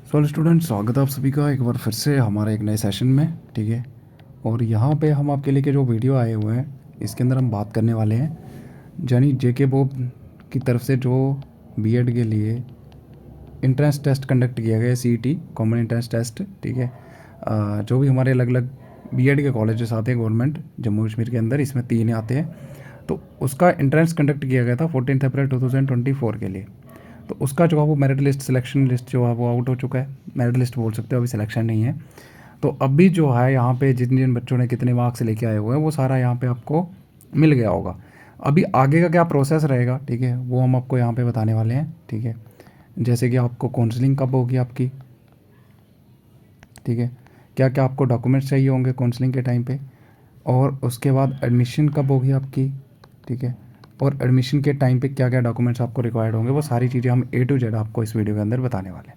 Student, स्वागत है आप सभी का एक बार फिर से हमारे एक नए सेशन में। ठीक है। और यहाँ पे हम आपके लिए के जो वीडियो आए हुए हैं इसके अंदर हम बात करने वाले हैं यानी जेके बोप की तरफ से जो बीएड के लिए इंट्रेंस टेस्ट कंडक्ट किया गया है, सीईटी कॉमन इंट्रेंस टेस्ट। ठीक है। जो भी हमारे अलग अलग बीएड के कॉलेजेस आते हैं गवर्नमेंट जम्मू कश्मीर के अंदर, इसमें 3 आते हैं, तो उसका इंट्रेंस कंडक्ट किया गया था 14 अप्रैल 2024 के लिए। तो उसका जो है वो मेरिट लिस्ट सिलेक्शन लिस्ट जो है वो आउट हो चुका है। मेरिट लिस्ट बोल सकते हो, अभी सिलेक्शन नहीं है। तो अभी जो है यहाँ पे जिन जिन बच्चों ने कितने मार्क्स लेके आए हुए हैं वो सारा यहाँ पे आपको मिल गया होगा। अभी आगे का क्या प्रोसेस रहेगा, ठीक है, वो हम आपको यहाँ पे बताने वाले हैं। ठीक है। जैसे कि आपको काउंसलिंग कब होगी आपकी, ठीक है, क्या क्या आपको डॉक्यूमेंट्स चाहिए होंगे काउंसलिंग के टाइम पे, और उसके बाद एडमिशन कब होगी आपकी, ठीक है, और एडमिशन के टाइम पे क्या क्या डॉक्यूमेंट्स आपको रिक्वायर्ड होंगे, वो सारी चीज़ें हम A to Z आपको इस वीडियो के अंदर बताने वाले हैं।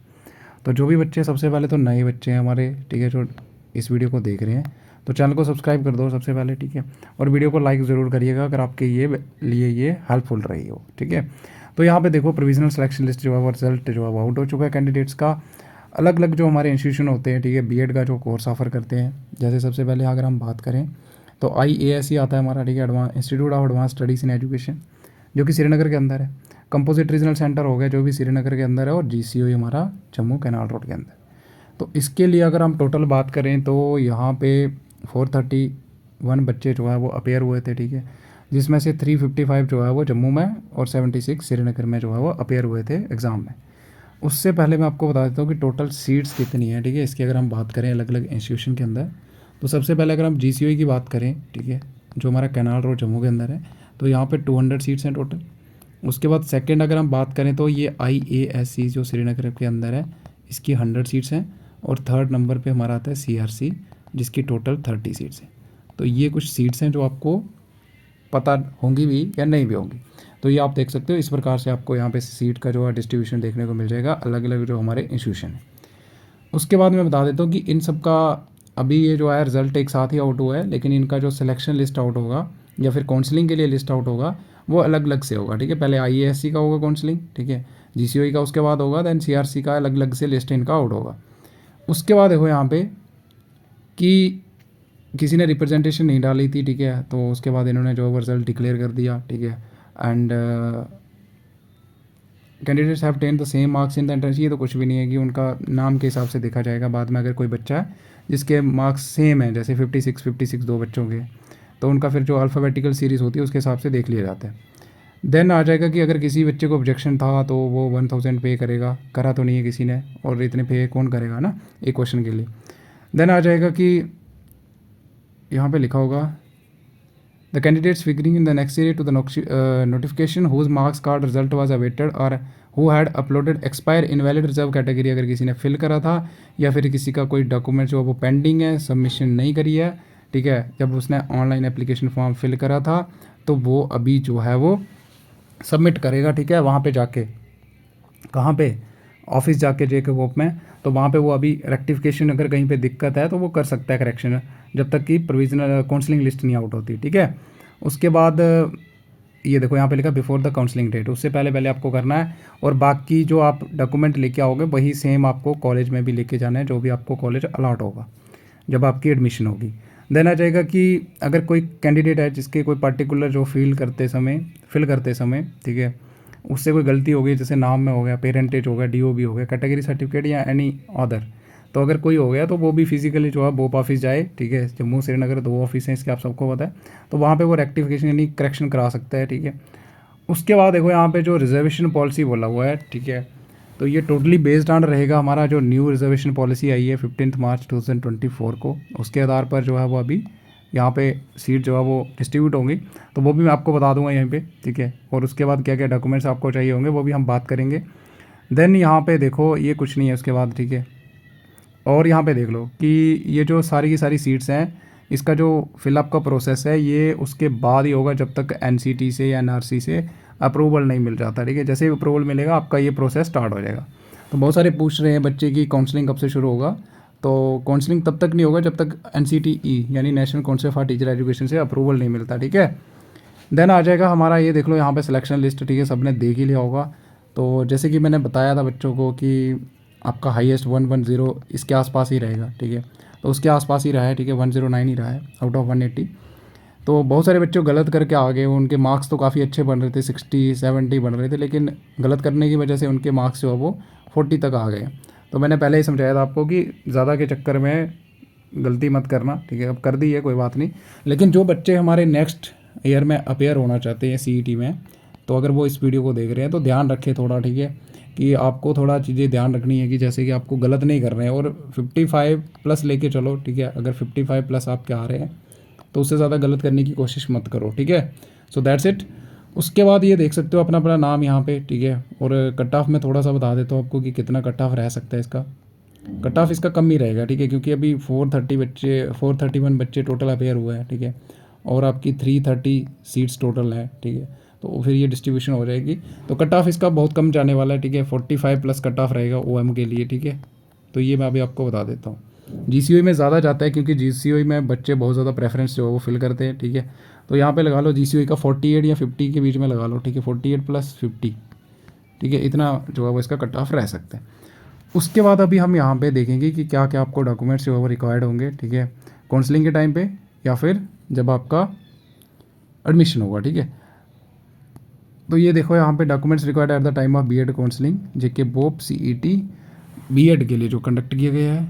तो जो भी बच्चे, सबसे पहले तो नए बच्चे हैं हमारे, ठीक है, जो इस वीडियो को देख रहे हैं, तो चैनल को सब्सक्राइब कर दो सबसे पहले, ठीक है, और वीडियो को लाइक ज़रूर करिएगा अगर आपके ये हेल्पफुल रही हो। ठीक है। तो यहाँ पे देखो प्रोविजनल सिलेक्शन लिस्ट जो है वो रिजल्ट जो है वो आउट हो चुका है कैंडिडेट्स का। अलग अलग जो हमारे इंस्टीट्यूशन होते हैं, ठीक है, बीएड का जो कोर्स ऑफर करते हैं, जैसे सबसे पहले अगर हम बात करें तो IAS आता है हमारा, ठीक है, institute of advance studies in education, जो कि श्रीनगर के अंदर है। कंपोजिट रीजनल सेंटर हो गया जो भी श्रीनगर के अंदर है, और GCOE हमारा जम्मू कैनाल रोड के अंदर। तो इसके लिए अगर हम टोटल बात करें तो यहाँ पे 431 बच्चे जो है वो अपेयर हुए थे, ठीक है, जिसमें से 355 जो है वो जम्मू में और 76 श्रीनगर में जो है वो अपेयर हुए थे एग्ज़ाम में। उससे पहले मैं आपको बता देता हूँ कि टोटल सीट्स कितनी है, ठीक है, इसकी अगर हम बात करें अलग अलग इंस्टीट्यूशन के अंदर। तो सबसे पहले अगर हम GCOE की बात करें, ठीक है, जो हमारा कैनाल रोड जम्मू के अंदर है, तो यहाँ पे 200 सीट्स हैं टोटल। उसके बाद सेकंड अगर हम बात करें तो ये IASC जो श्रीनगर के अंदर है, इसकी 100 सीट्स हैं। और थर्ड नंबर पे हमारा आता है CRC, जिसकी टोटल 30 सीट्स हैं। तो ये कुछ सीट्स हैं जो आपको पता होंगी भी या नहीं भी होंगी। तो ये आप देख सकते हो, इस प्रकार से आपको यहाँ पे सीट का जो है डिस्ट्रीब्यूशन देखने को मिल जाएगा अलग अलग जो हमारे इंस्टीट्यूशन है। उसके बाद मैं बता देता हूँ कि इन सब का अभी ये जो है रिज़ल्ट एक साथ ही आउट हुआ है, लेकिन इनका जो सिलेक्शन लिस्ट आउट होगा या फिर काउंसलिंग के लिए लिस्ट आउट होगा वो अलग अलग से होगा। ठीक है, पहले IASC का होगा काउंसलिंग, ठीक है, GCOE का उसके बाद होगा, देन CRC का अलग अलग से लिस्ट इनका आउट होगा। उसके बाद देखो यहाँ पे कि किसी ने रिप्रेजेंटेशन नहीं डाली थी, ठीक है, तो उसके बाद इन्होंने जो रिज़ल्ट डिक्लेयर कर दिया, ठीक है, and candidates have ten the same marks in the entrance. ये तो कुछ भी नहीं है कि उनका नाम के हिसाब से देखा जाएगा बाद में। अगर कोई बच्चा है जिसके मार्क्स सेम है, जैसे 56 दो बच्चों के, तो उनका फिर जो अल्फ़ाबेटिकल सीरीज़ होती है उसके हिसाब से देख लिया जाता है। देन आ जाएगा कि अगर किसी बच्चे को ऑब्जेक्शन था तो वो 1000 पे करेगा, करा तो नहीं है किसी ने, और इतने पे कौन करेगा ना एक क्वेश्चन के लिए। देन आ जाएगा कि यहाँ पे लिखा होगा the candidates figuring in the next series to the notification whose marks card result was awaited or who had uploaded expire invalid reserve category। अगर किसी ने फिल करा था या फिर किसी का कोई डॉक्यूमेंट जो वो पेंडिंग है, सबमिशन नहीं करी है, ठीक है, जब उसने ऑनलाइन एप्लीकेशन फॉर्म फिल करा था तो वो अभी जो है वो सबमिट करेगा, ठीक है, वहाँ पे जाके, कहाँ पे, ऑफिस जाके जेके बोप में, तो वहाँ पे वो अभी रेक्टिफिकेशन अगर कहीं पे दिक्कत है तो वो कर सकता है करेक्शन, जब तक कि प्रोविजनल काउंसलिंग लिस्ट नहीं आउट होती, ठीक है। उसके बाद ये देखो यहाँ पे लिखा बिफोर द काउंसलिंग डेट, उससे पहले पहले आपको करना है। और बाकी जो आप डॉक्यूमेंट लेके आओगे वही सेम आपको कॉलेज में भी लेके जाना है, जो भी आपको कॉलेज अलॉट होगा जब आपकी एडमिशन होगी। देन आ जाएगा कि अगर कोई कैंडिडेट है जिसके कोई पर्टिकुलर जो फिल करते समय, ठीक है, उससे कोई गलती हो गई, जैसे नाम में हो गया, पेरेंटेज हो गया, DOB हो गया, कैटेगरी सर्टिफिकेट या एनी अदर, तो अगर कोई हो गया तो वो भी फिजिकली जो है बोप ऑफिस जाए, ठीक है, जम्मू श्रीनगर 2 ऑफिस हैं इसके, आप सबको पता है, तो वहाँ पे वो रेक्टिफिकेशन यानी करेक्शन करा सकता है, ठीक है। उसके बाद देखो यहाँ पे जो रिजर्वेशन पॉलिसी बोला हुआ है, ठीक है, तो ये टोटली बेस्ड ऑन रहेगा हमारा जो न्यू रिजर्वेशन पॉलिसी आई है 15 मार्च 2024 को, उसके आधार पर जो है वो अभी यहाँ पे सीट जो है वो डिस्ट्रीब्यूट होंगी, तो वो भी मैं आपको बता दूंगा यहीं पे, ठीक है। और उसके बाद क्या क्या डॉक्यूमेंट्स आपको चाहिए होंगे वो भी हम बात करेंगे। देन यहाँ पे देखो ये कुछ नहीं है उसके बाद, ठीक है, और यहाँ पे देख लो कि ये जो सारी की सारी सीट्स हैं, इसका जो फिलअप का प्रोसेस है ये उसके बाद ही होगा जब तक NCT से या NRC से अप्रूवल नहीं मिल जाता, ठीक है। जैसे ही अप्रूवल मिलेगा आपका ये प्रोसेस स्टार्ट हो जाएगा। तो बहुत सारे पूछ रहे हैं बच्चे की काउंसलिंग कब से शुरू होगा, तो काउंसलिंग तब तक नहीं होगा जब तक NCTE यानी national council for teacher education से अप्रूवल नहीं मिलता, ठीक है। देन आ जाएगा हमारा ये देख लो यहाँ पे सिलेक्शन लिस्ट, ठीक है, सबने देख ही लिया होगा। तो जैसे कि मैंने बताया था बच्चों को कि आपका हाईएस्ट 110 इसके आसपास ही रहेगा, ठीक है। तो उसके आसपास ही रहा है, ठीक है, 109 ही रहा है आउट ऑफ 180। तो बहुत सारे बच्चे गलत करके आ गए, उनके मार्क्स तो काफ़ी अच्छे बन रहे थे, 60-70 बन रहे थे, लेकिन गलत करने की वजह से उनके मार्क्स जो है वो 40 तक आ गए। तो मैंने पहले ही समझाया था आपको कि ज़्यादा के चक्कर में गलती मत करना, ठीक है। अब कर दी है, कोई बात नहीं। लेकिन जो बच्चे हमारे नेक्स्ट ईयर में अपेयर होना चाहते हैं सीईटी में, तो अगर वो इस वीडियो को देख रहे हैं तो ध्यान रखें थोड़ा, ठीक है, कि आपको थोड़ा चीज़ें ध्यान रखनी है कि जैसे कि आपको गलत नहीं कर रहे हैं, और 55 प्लस लेके चलो, ठीक है। अगर 55 प्लस आपके आ रहे हैं तो उससे ज़्यादा गलत करने की कोशिश मत करो, ठीक है। So that's it. उसके बाद ये देख सकते हो अपना अपना नाम यहाँ पे, ठीक है। और कट ऑफ में थोड़ा सा बता देता हूँ आपको कि कितना कट ऑफ रह सकता है इसका। कट ऑफ इसका कम ही रहेगा, ठीक है, क्योंकि अभी 431 बच्चे टोटल अपेयर हुए हैं, ठीक है। और आपकी 330 सीट्स टोटल है, ठीक है। तो फिर ये डिस्ट्रीब्यूशन हो जाएगी, तो कट ऑफ इसका बहुत कम जाने वाला है, ठीक है। 45 प्लस कट ऑफ रहेगा ओएम के लिए, ठीक है। तो ये मैं अभी आपको बता देता हूँ। जीसीओई में ज़्यादा जाता है, क्योंकि जीसीओई में बच्चे बहुत ज़्यादा प्रेफरेंस जो है वो फिल करते हैं, ठीक है। तो यहाँ पे लगा लो जीसीओई का 48 या 50 के बीच में लगा लो, ठीक है, 48 प्लस 50, ठीक है, इतना जो है वो इसका कट ऑफ रह सकता है। उसके बाद अभी हम यहाँ पे देखेंगे कि क्या क्या आपको डॉक्यूमेंट्स जो है वो रिक्वायर्ड होंगे, ठीक है, काउंसलिंग के टाइम पे या फिर जब आपका एडमिशन होगा, ठीक है। तो ये देखो यहाँ पे documents required at the time of B Ed counselling JK BOPEE CET B Ed के लिए जो कंडक्ट किया गया है।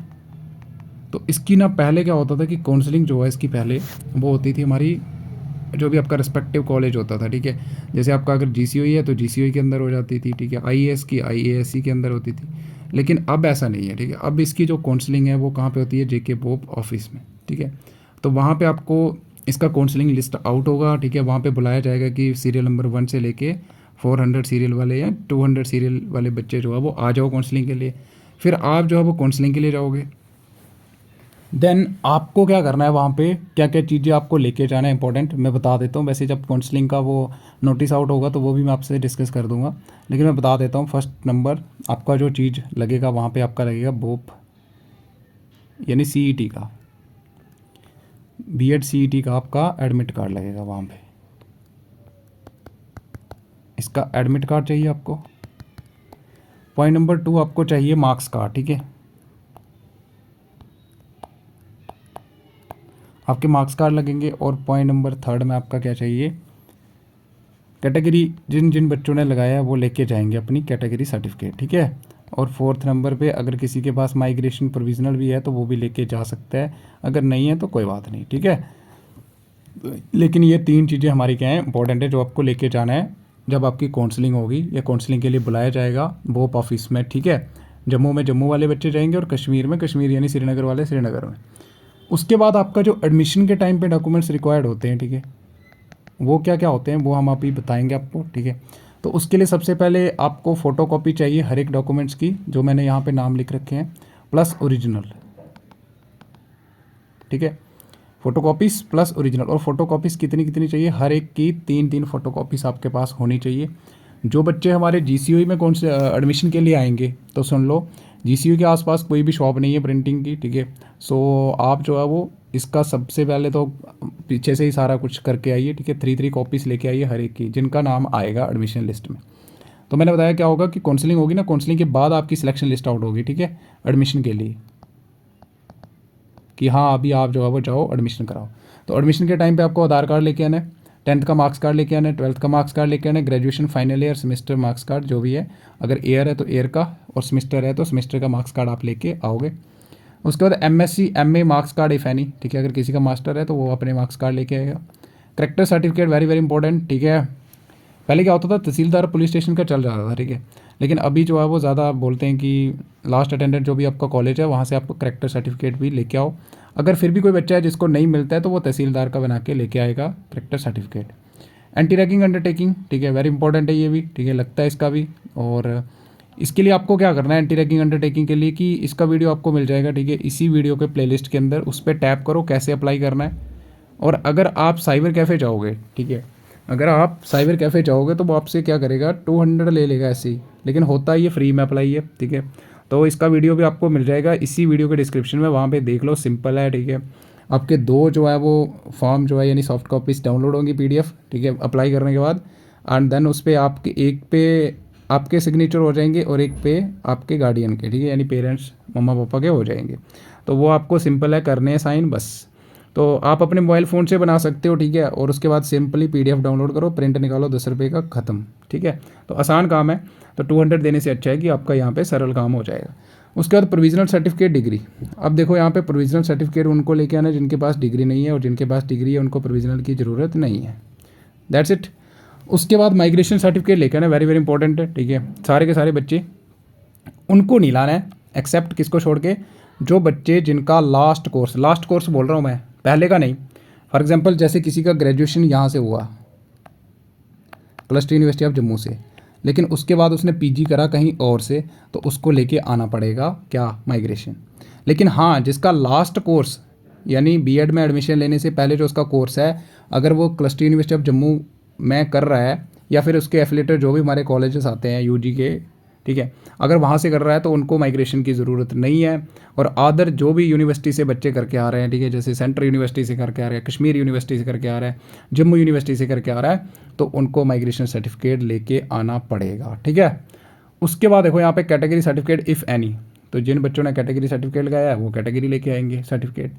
तो इसकी ना पहले क्या होता था कि काउंसलिंग जो है इसकी पहले वो होती थी हमारी, जो भी आपका रिस्पेक्टिव कॉलेज होता था, ठीक है। जैसे आपका अगर जीसीओई है तो जीसीओई के अंदर हो जाती थी, ठीक है। आईएएस की आईएएससी के अंदर होती थी। लेकिन अब ऐसा नहीं है, ठीक है। अब इसकी जो काउंसलिंग है वो कहाँ पे होती है, जेके पोप ऑफिस में, ठीक है। तो वहाँ पे आपको इसका काउंसलिंग लिस्ट आउट होगा, ठीक है। वहाँ पे बुलाया जाएगा कि सीरियल नंबर 1 से लेके 400 सीरियल वाले या 200 सीरियल वाले बच्चे जो है वो आ जाओ काउंसलिंग के लिए। फिर आप जो है वो काउंसलिंग के लिए जाओगे। देन आपको क्या करना है, वहाँ पे क्या क्या चीज़ें आपको लेके जाना है इंपॉर्टेंट मैं बता देता हूँ। वैसे जब काउंसलिंग का वो नोटिस आउट होगा तो वो भी मैं आपसे डिस्कस कर दूंगा, लेकिन मैं बता देता हूँ। फर्स्ट नंबर आपका जो चीज़ लगेगा वहाँ पे आपका लगेगा बोप यानी सीईटी का, बीएड सीईटी का आपका एडमिट कार्ड लगेगा वहाँ पे। इसका एडमिट कार्ड चाहिए आपको। पॉइंट नंबर 2 आपको चाहिए मार्क्स कार्ड, ठीक है। आपके मार्क्स कार्ड लगेंगे। और पॉइंट नंबर 3 में आपका क्या चाहिए, कैटेगरी जिन जिन बच्चों ने लगाया है वो लेके जाएंगे अपनी कैटेगरी सर्टिफिकेट, ठीक है। और 4th नंबर पे अगर किसी के पास माइग्रेशन प्रोविजनल भी है तो वो भी लेके जा सकता है, अगर नहीं है तो कोई बात नहीं, ठीक है। लेकिन ये 3 चीज़ें हमारी क्या हैं, इंपॉर्टेंट है, जो आपको लेके जाना है जब आपकी काउंसलिंग होगी या काउंसलिंग के लिए बुलाया जाएगा बोप ऑफिस में, ठीक है। जम्मू में जम्मू वाले बच्चे जाएंगे और कश्मीर में कश्मीर यानी श्रीनगर वाले श्रीनगर में। उसके बाद आपका जो एडमिशन के टाइम पे डॉक्यूमेंट्स रिक्वायर्ड होते हैं, ठीक है, वो क्या क्या होते हैं वो हम अभी बताएंगे आपको, ठीक है। तो उसके लिए सबसे पहले आपको फ़ोटोकॉपी चाहिए हर एक डॉक्यूमेंट्स की, जो मैंने यहाँ पे नाम लिख रखे हैं, प्लस ओरिजिनल, ठीक है। फ़ोटोकॉपीज़ प्लस ओरिजिनल। और फ़ोटोकॉपीज़ कितनी कितनी चाहिए, हर एक की 3-3 फ़ोटोकॉपीज़ आपके पास होनी चाहिए। जो बच्चे हमारे जीसीओई में कौन से एडमिशन के लिए आएंगे तो सुन लो, जीसीओई के आसपास कोई भी शॉप नहीं है प्रिंटिंग की, ठीक है। सो आप जो है वो इसका सबसे पहले तो पीछे से ही सारा कुछ करके आइए, ठीक है। 3-3 कॉपीज़ लेके आइए हर एक की, जिनका नाम आएगा एडमिशन लिस्ट में। तो मैंने बताया क्या होगा कि काउंसलिंग होगी ना, काउंसलिंग के बाद आपकी सिलेक्शन लिस्ट आउट होगी, ठीक है, एडमिशन के लिए, कि हाँ अभी आप जो है वो जाओ एडमिशन कराओ। तो एडमिशन के टाइम पे आपको आधार कार्ड लेके आना है, 10th का मार्क्स कार्ड लेके आना है, 12th का मार्क्स कार्ड लेके आना है, graduation final year semester marks card जो भी है, अगर ईयर है तो ईयर का और सेमेस्टर है तो सेमेस्टर का मार्क्स कार्ड आप लेके आओगे। उसके बाद MSc MA marks card if any, ठीक है। अगर किसी का मास्टर है तो वो अपने मार्क्स कार्ड लेके आएगा। Character certificate very very important, ठीक है। पहले क्या होता था, तहसीलदार पुलिस स्टेशन का चल रहा था, ठीक है। लेकिन अभी जो है वो ज़्यादा बोलते हैं कि लास्ट अटेंडेंट जो भी आपका कॉलेज है वहाँ से आपको करेक्टर सर्टिफिकेट भी लेके आओ। अगर फिर भी कोई बच्चा है जिसको नहीं मिलता है तो वो तहसीलदार का बना के लेके आएगा character certificate. Anti ragging undertaking, ठीक है, वेरी इंपॉर्टेंट है ये भी, ठीक है, लगता है इसका भी। और इसके लिए आपको क्या करना है एंटी रैगिंग अंडरटेकिंग के लिए, कि इसका वीडियो आपको मिल जाएगा, ठीक है, इसी वीडियो के प्लेलिस्ट के अंदर, उस पर टैप करो कैसे अप्लाई करना है। और अगर आप साइबर कैफ़े जाओगे, ठीक है, अगर आप साइबर कैफ़े जाओगे तो वो आपसे क्या करेगा, 200 ले लेगा ऐसे ही, लेकिन होता है ये फ्री में अप्लाई है, ठीक है। तो इसका वीडियो भी आपको मिल जाएगा इसी वीडियो के डिस्क्रिप्शन में, वहाँ पे देख लो, सिंपल है, ठीक है। आपके 2 जो है वो फॉर्म जो है यानी सॉफ्ट कॉपीज़ डाउनलोड होंगी PDF, ठीक है, अप्लाई करने के बाद। एंड देन उस पर आपके एक पे आपके सिग्नेचर हो जाएंगे और एक पे आपके गार्डियन के, ठीक है, यानी पेरेंट्स मम्मा पापा के हो जाएंगे। तो वो आपको सिंपल है करने हैं साइन बस। तो आप अपने मोबाइल फ़ोन से बना सकते हो, ठीक है, और उसके बाद सिंपली PDF डाउनलोड करो, प्रिंट निकालो, 10 रुपये का ख़त्म, ठीक है। तो आसान काम है, तो 200 देने से अच्छा है कि आपका यहाँ पे सरल काम हो जाएगा। उसके बाद प्रोविजनल सर्टिफिकेट डिग्री। अब देखो यहाँ पे प्रोविजनल सर्टिफिकेट उनको लेके आना जिनके पास डिग्री नहीं है, और जिनके पास डिग्री है उनको प्रोविजनल की ज़रूरत नहीं है। That's it. उसके बाद माइग्रेशन सर्टिफिकेट लेके आना, वेरी वेरी इंपॉर्टेंट है, ठीक है। सारे के सारे बच्चे उनको नहीं लाना है, एक्सेप्ट किसको छोड़ के, जो बच्चे जिनका लास्ट कोर्स बोल रहा हूँ मैं, पहले का नहीं। फॉर एग्जांपल जैसे किसी का ग्रेजुएशन यहाँ से हुआ क्लस्टर यूनिवर्सिटी ऑफ जम्मू से, लेकिन उसके बाद उसने PG करा कहीं और से, तो उसको लेके आना पड़ेगा क्या, माइग्रेशन। लेकिन हाँ, जिसका लास्ट कोर्स यानी B.Ed में एडमिशन लेने से पहले जो उसका कोर्स है, अगर वो क्लस्टर यूनिवर्सिटी ऑफ जम्मू में कर रहा है या फिर उसके एफिलेटेड जो भी हमारे कॉलेजेस आते हैं UG के, ठीक है, अगर वहाँ से कर रहा है तो उनको माइग्रेशन की ज़रूरत नहीं है। और अदर जो भी यूनिवर्सिटी से बच्चे करके आ रहे हैं, ठीक है, जैसे सेंट्रल यूनिवर्सिटी से करके आ रहे हैं, कश्मीर यूनिवर्सिटी से करके आ रहा है, जम्मू यूनिवर्सिटी से करके आ रहा है, तो उनको माइग्रेशन सर्टिफिकेट लेके आना पड़ेगा, ठीक है। उसके बाद देखो यहाँ पे कैटेगरी सर्टिफिकेट इफ़ एनी, तो जिन बच्चों ने कैटेगरी सर्टिफिकेट लगाया है वो कैटेगरी लेके आएंगे सर्टिफिकेट।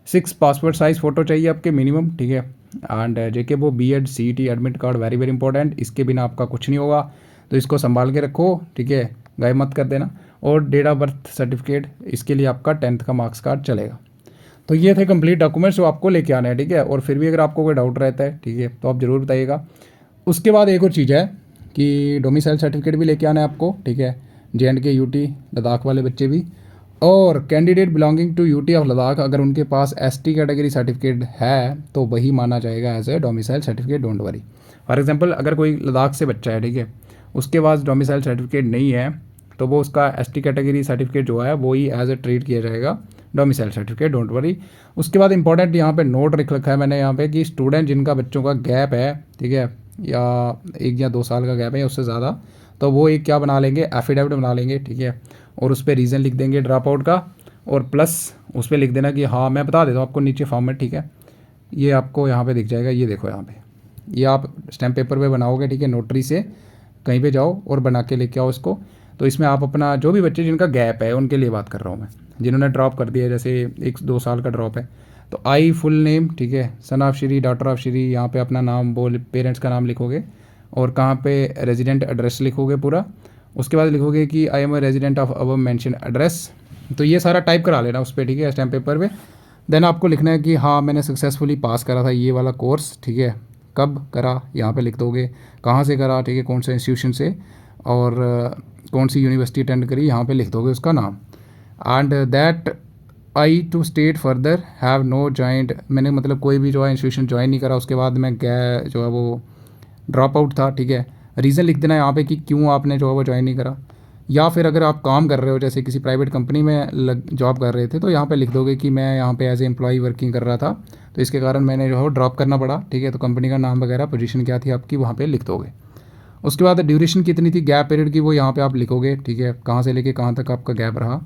6 पासपोर्ट साइज़ फ़ोटो चाहिए आपके मिनिमम, ठीक है। एंड जेके वो B.Ed CET admit card, very very important, इसके बिना आपका कुछ नहीं होगा, तो इसको संभाल के रखो, ठीक है, गायब मत कर देना। और डेट ऑफ बर्थ सर्टिफिकेट, इसके लिए आपका 10th का मार्क्स कार्ड चलेगा। तो ये थे कंप्लीट डॉक्यूमेंट्स जो आपको लेके आना है, ठीक है। और फिर भी अगर आपको कोई डाउट रहता है, ठीक है, तो आप ज़रूर बताइएगा। उसके बाद एक और चीज़ है कि डोमिसाइल सर्टिफिकेट भी लेके आना है आपको, ठीक है, J&K UT लद्दाख वाले बच्चे भी। और candidate belonging to UT of Ladakh, अगर उनके पास ST कैटेगरी सर्टिफिकेट है तो वही माना जाएगा as a domicile certificate, don't worry. For example अगर कोई लद्दाख से बच्चा है, ठीक है, उसके पास डोमिसाइल सर्टिफिकेट नहीं है, तो वो उसका ST कैटेगरी सर्टिफिकेट जो है वो ही एज ए ट्रीट किया जाएगा डोमिसाइल सर्टिफिकेट, डोंट वरी। उसके बाद इंपॉर्टेंट यहाँ पे नोट लिख रखा है मैंने यहाँ पे कि स्टूडेंट जिनका बच्चों का गैप है, ठीक है, या 1 या 2 साल का गैप है या उससे ज़्यादा, तो वो एक क्या बना लेंगे, एफिडेविट बना लेंगे, ठीक है, और उस पर रीज़न लिख देंगे ड्रॉप आउट का, और प्लस उस पर लिख देना कि हाँ, मैं बता देता हूँ आपको नीचे फॉर्म में, ठीक है, ये आपको यहाँ पे दिख जाएगा, ये देखो यहाँ पे, ये आप स्टैम्प पेपर पे बनाओगे, ठीक है, नोटरी से कहीं पे जाओ और बना के लेके आओ इसको। तो इसमें आप अपना जो भी बच्चे जिनका गैप है उनके लिए बात कर रहा हूँ मैं, जिन्होंने ड्रॉप कर दिया, जैसे 1-2 साल का ड्रॉप है, तो आई फुल नेम, ठीक है, son of Shri, daughter of Shri, यहाँ पे अपना नाम बोल, पेरेंट्स का नाम लिखोगे, और कहाँ पे रेजिडेंट एड्रेस लिखोगे पूरा। उसके बाद लिखोगे कि I am a resident of above mention address, तो ये सारा टाइप करा लेना उस पर, ठीक है, स्टैम्प पेपर पे। देन आपको लिखना है कि हाँ, मैंने सक्सेसफुली पास करा था ये वाला कोर्स, ठीक है, कब करा यहाँ पे लिख दोगे, कहाँ से करा, ठीक है, कौन से इंस्टीट्यूशन से, और कौन सी यूनिवर्सिटी अटेंड करी, यहाँ पे लिख दोगे उसका नाम। And that I to state further have no joint, मैंने मतलब कोई भी जो है इंस्टीट्यूशन ज्वाइन नहीं करा, उसके बाद मैं गया जो है वो ड्रॉप आउट था, ठीक है। रीज़न लिख देना यहाँ पे कि क्यों आपने जो है वो ज्वाइन नहीं करा। या फिर अगर आप काम कर रहे हो, जैसे किसी प्राइवेट कंपनी में जॉब कर रहे थे, तो यहाँ पे लिख दोगे कि मैं यहाँ पे एज ए एम्प्लॉई वर्किंग कर रहा था, तो इसके कारण मैंने जो है ड्रॉप करना पड़ा, ठीक है। तो कंपनी का नाम वगैरह, पोजीशन क्या थी आपकी, वहाँ पे लिख दोगे। उसके बाद ड्यूरेशन कितनी थी गैप पीरियड की, वो यहाँ पे आप लिखोगे, ठीक है, कहाँ से लेके कहाँ तक आपका गैप रहा।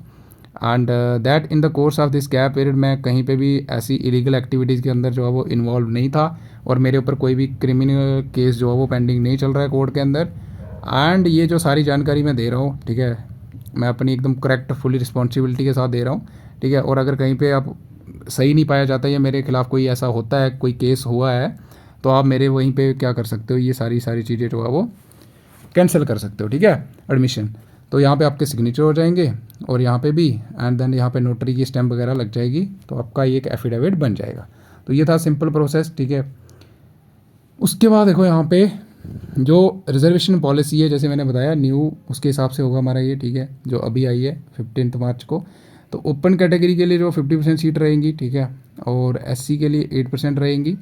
And that in the course of this gap period मैं कहीं पे भी ऐसी इलीगल एक्टिविटीज़ के अंदर जो है वो इन्वॉल्व नहीं था, और मेरे ऊपर कोई भी क्रिमिनल केस जो है वो पेंडिंग नहीं चल रहा है कोर्ट के अंदर। एंड ये जो सारी जानकारी मैं दे रहा हूँ, ठीक है, मैं अपनी एकदम करेक्ट फुली रिस्पॉन्सिबिलिटी के साथ दे रहा हूँ, ठीक है। और अगर कहीं पे आप सही नहीं पाया जाता या मेरे खिलाफ़ कोई ऐसा होता है, कोई केस हुआ है, तो आप मेरे वहीं पे क्या कर सकते हो, ये सारी चीज़ें जो है वो कैंसिल कर सकते हो, ठीक है, एडमिशन। तो यहाँ पे आपके सिग्नेचर हो जाएंगे और यहाँ पे भी, एंड देन यहाँ पे नोटरी की स्टैम्प वगैरह लग जाएगी, तो आपका ये एक एफिडेविट बन जाएगा। तो ये था सिंपल प्रोसेस, ठीक है। उसके बाद देखो यहाँ पे जो रिजर्वेशन पॉलिसी है, जैसे मैंने बताया न्यू, उसके हिसाब से होगा हमारा ये, ठीक है, जो अभी आई है 15 मार्च को। तो ओपन कैटेगरी के लिए जो 50% सीट रहेंगी, ठीक है, और SC के लिए 8% रहेंगी।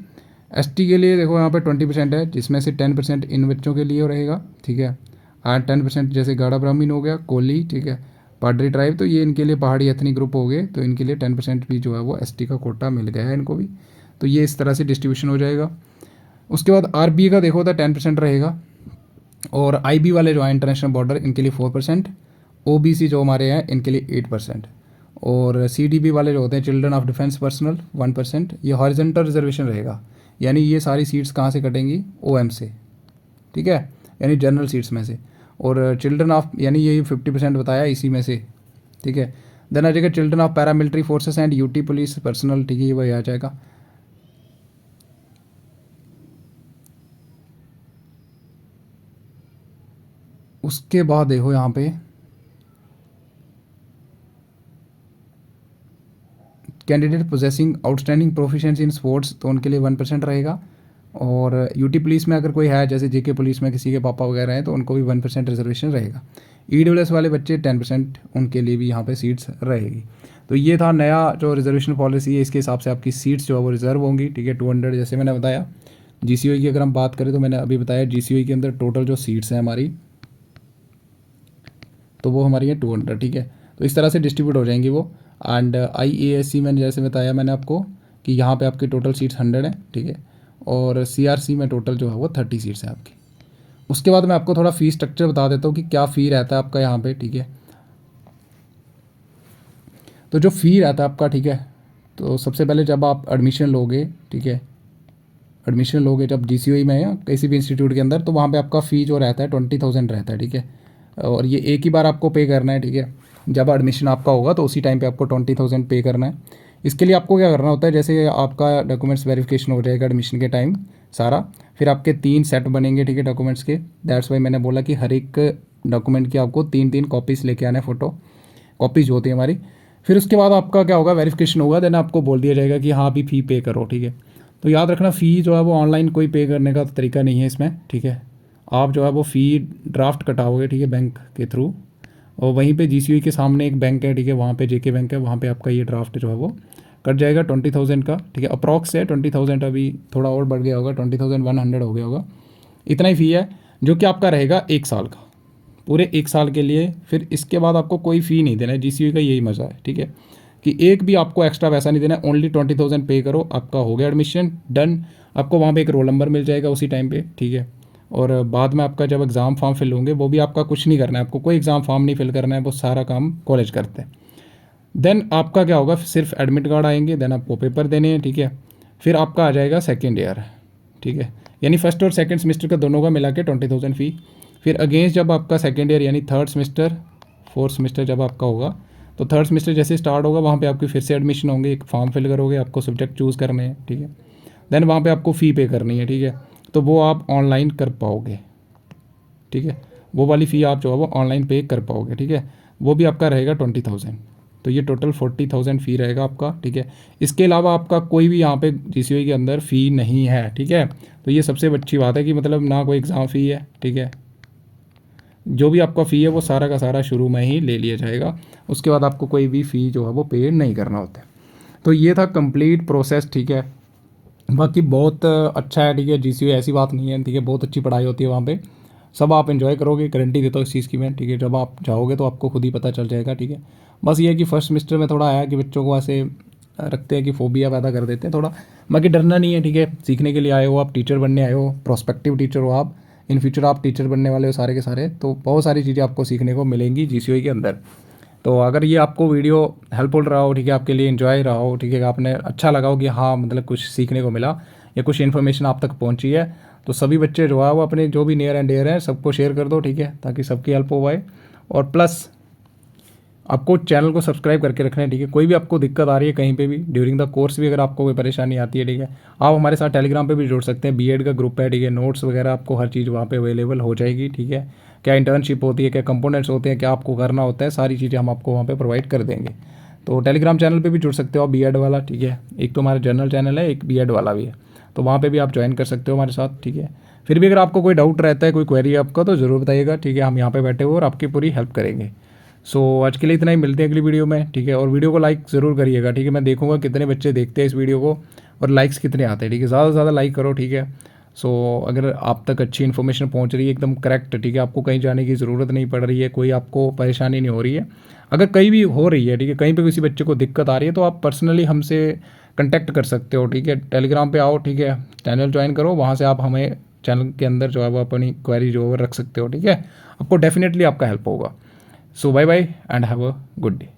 ST के लिए देखो यहाँ पे 20% है, जिसमें से 10% इन बच्चों के लिए रहेगा, ठीक है, और 10% जैसे गाड़ा ब्राह्मण हो गया, कोली, ठीक है, पाडरी ट्राइब, तो ये इनके लिए पहाड़ी एथनिक ग्रुप हो गए, तो इनके लिए 10% भी जो है वो ST का कोटा मिल गया है इनको भी। तो ये इस तरह से डिस्ट्रीब्यूशन हो जाएगा। उसके बाद RB का देखो तो 10% रहेगा, और IB वाले जो है इंटरनेशनल बॉर्डर, इनके लिए 4%, OBC जो हमारे हैं इनके लिए 8%, और CDB वाले जो होते हैं चिल्ड्रन ऑफ डिफेंस पर्सनल 1%। ये हॉरिजॉन्टल रिजर्वेशन रहेगा, यानी ये सारी सीट्स कहाँ से कटेंगी, OM से, ठीक है, यानी जनरल सीट्स में से। और चिल्ड्रन ऑफ यानी ये 50% बताया इसी में से, ठीक है। देन आ जाएगा children of paramilitary forces and UT police personal, ठीक है, ये वही आ जाएगा। उसके बाद देखो यहाँ पे candidate possessing outstanding proficiency in sports, तो उनके लिए 1% रहेगा। और यूटी पुलिस में अगर कोई है, जैसे जेके पुलिस में किसी के पापा वगैरह हैं, तो उनको भी 1% रिजर्वेशन रहेगा। ईडब्ल्यूएस वाले बच्चे 10%, उनके लिए भी यहाँ पे सीट्स रहेगी। तो ये था नया जो रिजर्वेशन पॉलिसी है, इसके हिसाब से आपकी सीट्स जो है वो रिजर्व होंगी, ठीक है। 200 जैसे मैंने बताया। जीसीओई की अगर हम बात करें तो मैंने अभी बताया जीसीओई के अंदर टोटल जो सीट्स हैं हमारी, तो वो हमारी है 200, ठीक है। तो इस तरह से डिस्ट्रीब्यूट हो जाएंगी वो। एंड IASC में जैसे बताया मैंने आपको कि यहाँ पे आपकी टोटल सीट्स 100 हैं, ठीक है। और CRC में टोटल जो है वो 30 सीट्स हैं आपकी। उसके बाद मैं आपको थोड़ा फ़ी स्ट्रक्चर बता देता हूँ कि क्या फ़ी रहता है आपका यहाँ पे, ठीक है। तो जो फ़ी रहता है आपका, ठीक है, तो सबसे पहले जब आप एडमिशन लोगे, ठीक है, एडमिशन लोगे जब GCOE में या किसी भी इंस्टीट्यूट के अंदर, तो वहाँ पे आपका फ़ी जो रहता है 20,000 रहता है, ठीक है। और ये एक ही बार आपको पे करना है, ठीक है। जब एडमिशन आपका होगा तो उसी टाइम पे आपको 20,000 पे करना है। इसके लिए आपको क्या करना होता है, जैसे आपका डॉक्यूमेंट्स वेरिफिकेशन हो जाएगा एडमिशन के टाइम सारा, फिर आपके 3 सेट बनेंगे, ठीक है, डॉक्यूमेंट्स के। दैट्स वाई मैंने बोला कि हर एक डॉक्यूमेंट की आपको 3 कॉपीज़ लेके आना है, फ़ोटो कॉपीज़ होती है हमारी। फिर उसके बाद आपका क्या होगा, वेरिफिकेशन होगा, देन आपको बोल दिया जाएगा कि हाँ भी फ़ी पे करो, ठीक है। तो याद रखना फ़ी जो है वो ऑनलाइन कोई पे करने का तरीका नहीं है इसमें, ठीक है। आप जो है वो फ़ी ड्राफ्ट कटाओगे, ठीक है, बैंक के थ्रू। और वहीं पे GCOE के सामने एक बैंक है, ठीक है, वहाँ पे JK बैंक है, वहाँ पे आपका ये ड्राफ्ट जो है वो कट जाएगा 20,000 का, ठीक है। अप्रॉक्स है 20,000, अभी थोड़ा और बढ़ गया होगा, 20,100 हो गया होगा। इतना ही फ़ी है जो कि आपका रहेगा 1 साल का, पूरे 1 साल के लिए। फिर इसके बाद आपको कोई फ़ी नहीं देना है। GCOE का यही मज़ा है, ठीक है, कि एक भी आपको एक्स्ट्रा पैसा नहीं देना है। ओनली 20,000 पे करो, आपका हो गया एडमिशन डन। आपको वहाँ पे एक रोल नंबर मिल जाएगा उसी टाइम पे, ठीक है। और बाद में आपका जब एग्ज़ाम फॉर्म फिल होंगे, वो भी आपका कुछ नहीं करना है, आपको कोई एग्ज़ाम फॉर्म नहीं फिल करना है, वो सारा काम कॉलेज करते हैं। देन आपका क्या होगा, सिर्फ एडमिट कार्ड आएंगे, देन आपको पेपर देने हैं, ठीक है। फिर आपका आ जाएगा सेकेंड ईयर, ठीक है, यानी फर्स्ट और सेकेंड सेमेस्टर का दोनों का मिला के 20,000 फ़ी। फिर अगेंस्ट जब आपका सेकेंड ईयर यानी थर्ड सेमेस्टर फोर्थ सेमेस्टर जब आपका होगा, तो थर्ड सेमेस्टर जैसे स्टार्ट होगा वहाँ पे आपकी फिर से एडमिशन होंगे, एक फॉर्म फिल करोगे, आपको सब्जेक्ट चूज़ करने हैं, ठीक है। देन वहाँ पे आपको फ़ी पे करनी है, ठीक है। तो वो आप ऑनलाइन कर पाओगे, ठीक है, वो वाली फ़ी आप जो है वो ऑनलाइन पे कर पाओगे, ठीक है। वो भी आपका रहेगा 20,000। तो ये टोटल 40,000 फ़ी रहेगा आपका, ठीक है। इसके अलावा आपका कोई भी यहाँ पे GCOE के अंदर फ़ी नहीं है, ठीक है। तो ये सबसे अच्छी बात है कि मतलब ना कोई एग्ज़ाम फ़ी है, ठीक है। जो भी आपका फ़ी है वो सारा का सारा शुरू में ही ले लिया जाएगा, उसके बाद आपको कोई भी फ़ी जो है वो पे नहीं करना होता है। तो ये था कंप्लीट प्रोसेस, ठीक है। बाकी बहुत अच्छा है, ठीक है। GCOE ऐसी बात नहीं है, ठीक है, बहुत अच्छी पढ़ाई होती है वहाँ पे, सब आप एंजॉय करोगे, गारंटी देता हूँ इस चीज़ की मैं, ठीक है। जब आप जाओगे तो आपको खुद ही पता चल जाएगा, ठीक है। बस ये है कि फर्स्ट सेमेस्टर में थोड़ा आया कि बच्चों को ऐसे रखते हैं कि फोबिया पैदा कर देते हैं थोड़ा। बाकी डरना नहीं है, ठीक है, सीखने के लिए आए हो आप, टीचर बनने आए हो, प्रोस्पेक्टिव टीचर हो आप, इन फ्यूचर आप टीचर बनने वाले हो सारे के सारे, तो बहुत सारी चीज़ें आपको सीखने को मिलेंगी GCOE के अंदर। तो अगर ये आपको वीडियो हेल्पफुल रहा हो, ठीक है, आपके लिए एंजॉय रहा हो, ठीक है, आपने अच्छा लगा हो कि हाँ मतलब कुछ सीखने को मिला या कुछ इन्फॉर्मेशन आप तक पहुंची है, तो सभी बच्चे जो है वो अपने जो भी नियर एंड डियर हैं सबको शेयर कर दो, ठीक है, ताकि सबकी हेल्प हो पाए। और प्लस आपको चैनल को सब्सक्राइब करके रखना है, ठीक है। कोई भी आपको दिक्कत आ रही है कहीं पे भी ड्यूरिंग द कोर्स भी, अगर आपको कोई परेशानी आती है, ठीक है, आप हमारे साथ टेलीग्राम पे भी जुड़ सकते हैं। BEd का ग्रुप है, ठीक है, नोट्स वगैरह आपको हर चीज़ वहाँ पे अवेलेबल हो जाएगी, ठीक है। क्या इंटर्नशिप होती है, क्या कंपोनेंट्स होते हैं, क्या आपको करना होता है, सारी चीज़ें हम आपको वहाँ पर प्रोवाइड कर देंगे। तो टेलीग्राम चैनल पर भी जुड़ सकते हो आप, BEd वाला, ठीक है। एक तो हमारा जनरल चैनल है, एक BEd वाला भी है, तो वहाँ पर भी आप ज्वाइन कर सकते हो हमारे साथ, ठीक है। फिर भी अगर आपको कोई डाउट रहता है, कोई क्वेरी आपका, तो ज़रूर बताइएगा, ठीक है, हम यहाँ पे बैठे हुए और आपकी पूरी हेल्प करेंगे। सो आज के लिए इतना ही, मिलते हैं अगली वीडियो में, ठीक है। और वीडियो को लाइक ज़रूर करिएगा, ठीक है, मैं देखूंगा कितने बच्चे देखते हैं इस वीडियो को और लाइक्स कितने आते हैं, ठीक है, ज़्यादा से ज़्यादा लाइक करो, ठीक है। सो अगर आप तक अच्छी इन्फॉर्मेशन पहुंच रही है एकदम करेक्ट, ठीक है, आपको कहीं जाने की ज़रूरत नहीं पड़ रही है, कोई आपको परेशानी नहीं हो रही है, अगर कहीं भी हो रही है, ठीक है, कहीं पर किसी बच्चे को दिक्कत आ रही है, तो आप पर्सनली हमसे कंटेक्ट कर सकते हो, ठीक है। टेलीग्राम पे आओ, ठीक है, चैनल ज्वाइन करो, वहाँ से आप हमें चैनल के अंदर जो है वो अपनी क्वेरी जो है रख सकते हो, ठीक है। आपको डेफिनेटली आपका हेल्प होगा। So bye bye and have a good day.